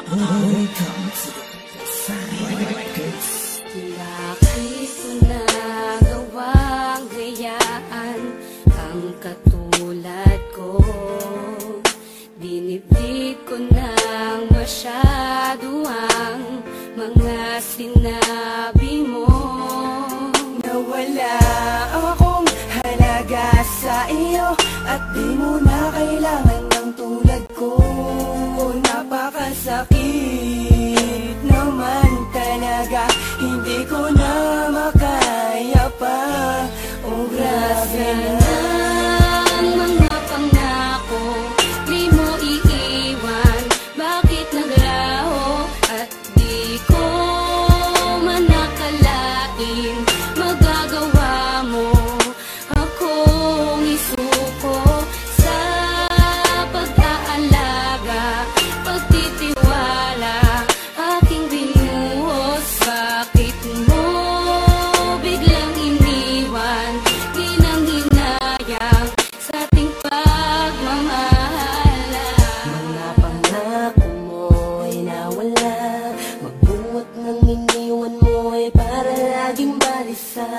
Welcome to the Records. Bakit ko nagawang gayaan ang katulad ko? Dinibdib ko nang masyado ang mga sinabi mo. Nawala akong halaga sa iyo at di mo na kailangan ng tulad ko. Napakasakit naman talaga, hindi ko na makaya pa. Oh, grabe na ang mga pangako, di mo iiwan. Bakit naglaho at di ko man nakalain magagawa mo akong isuko sa pag-aalaga, pagtitiwala, aking binuhos. Bakit mo biglang iniwan? Ginang-hinayang sa ating pagmamahala. Mga pangako mo'y nawala, magbuot ng iniwan mo'y para laging balisa.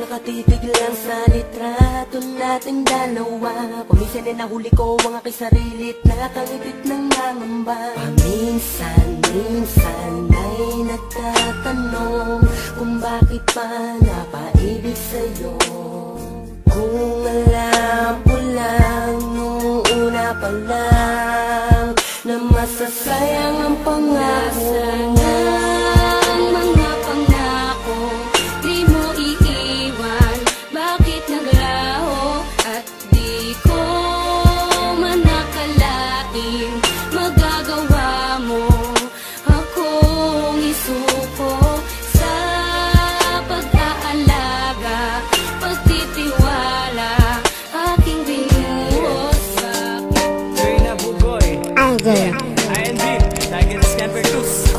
Nakatitig lang sa litrato natin dalawa. Paminsan ay nahuli ko ang aking sarili at nakangipit ng nangamba. Paminsan ay nagtatanong kung bakit pa napaibig sa'yo. Kung alam ko lang nung una pa lang na masasayang ang pangako mo. Ang mga pangako, di mo iiwan. Bakit naglaho at di ko man nakalain magagawa mo akong isuko sa pag-aalaga, pagtitiwala, aking binuhos. Hey na bugoy, IND, Tiger Scamper Cruz.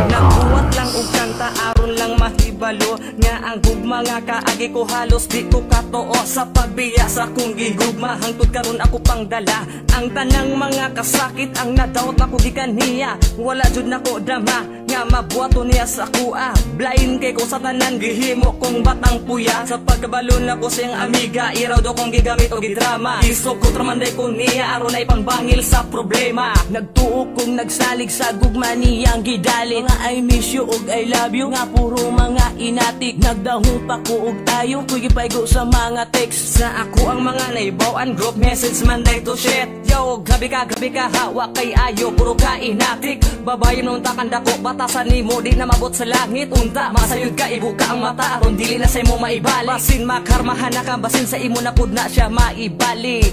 Nakuwat lang og kanta aron lang mahibalo nga ang gugma nga kaagi ko halos di ko katoo sa pagbiya sa kong gigugma. Hangtod karon ako pang dala ang tanang mga kasakit ang nadawat ako gikan niya. Wala jud nako dama nga mabuhato niya sa kuha. Blind kay ko sa tanan gihimo kong batang puya. Sa pagkabalon na ko siyang amiga, iraw do kong gigamit o gidrama. Isog ko tramanday ko niya aron ay pangbangil sa problema. Nagtuo kong nagsalig sa gugma niyang gidali nga I miss you og I love you. Nga puro mga inatik nagdahong pa ko og tayo kuy gipaygo sa mga text. Sa ako ang mga naibawan group message Monday to shit. Yo, gabi ka hawa kay ayo puro ka inatik. Babayo nung takanda ko batasan nimo di na mabot sa langit. Unta masayod ka ibuka ang mata aron dili na sa imo maibalik. Basin makarmahan na ka basin sa imo na pud na siya maibalik.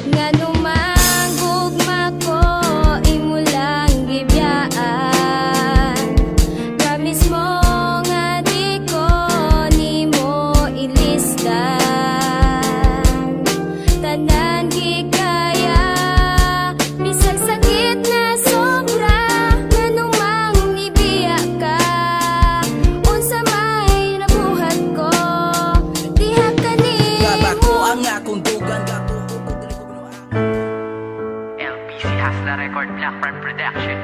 Ngano man gugma ko imo lang gibiyaan. Promise mo nga di ko nimo ilisdan. Tanan gikaya bisag sakit na sobra. Ngano mang ibiya ka unsa may nabuhat ko diha kanimo. Baba ko ang akong dugang gato. LPC has the record, Black Prime Production.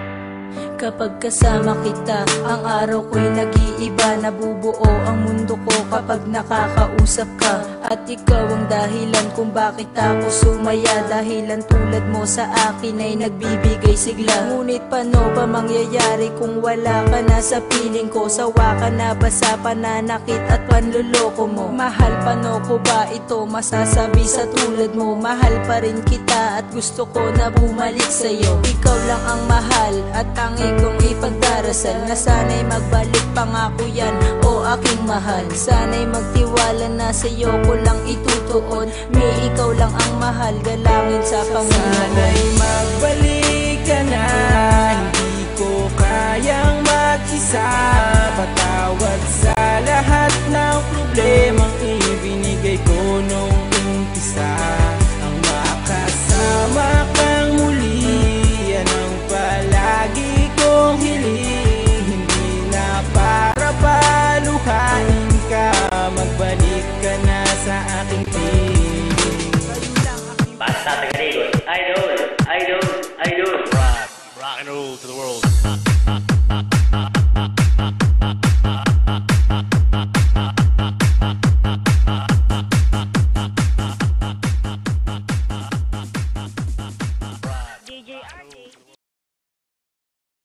Kapag kasama kita, ang araw ko'y nag-iiba. Nabubuo ang mundo ko kapag nakakausap ka. At ikaw ang dahilan kung bakit ako sumaya. Dahilan tulad mo sa akin ay nagbibigay sigla. Ngunit paano ba mangyayari kung wala ka na sa piling ko? Sawa ka na ba sa pananakit at panluloko mo? Mahal paano ko ba ito masasabi sa tulad mo? Mahal pa rin kita at gusto ko na bumalik sa'yo. Ikaw lang ang mahal at tangi kong ipagdarasal na sana'y magbalik pangako yan o aking mahal. Sana'y magtiwala na sa'yo ko lang itutuon. May ikaw lang ang mahal, galangin sa Panginoon. Sana'y magbalik ka na, hindi ko kayang mag-isa. Patawad sa lahat ng problemang ibinigay ko nung umpisa. Ang makasama kang muli, yan ang palagi kong hiling. Hindi na para paluhain ka, magbalik ka na sa aking piling. Basta Taga-Ligot, idol, idol, idol. rule to the world.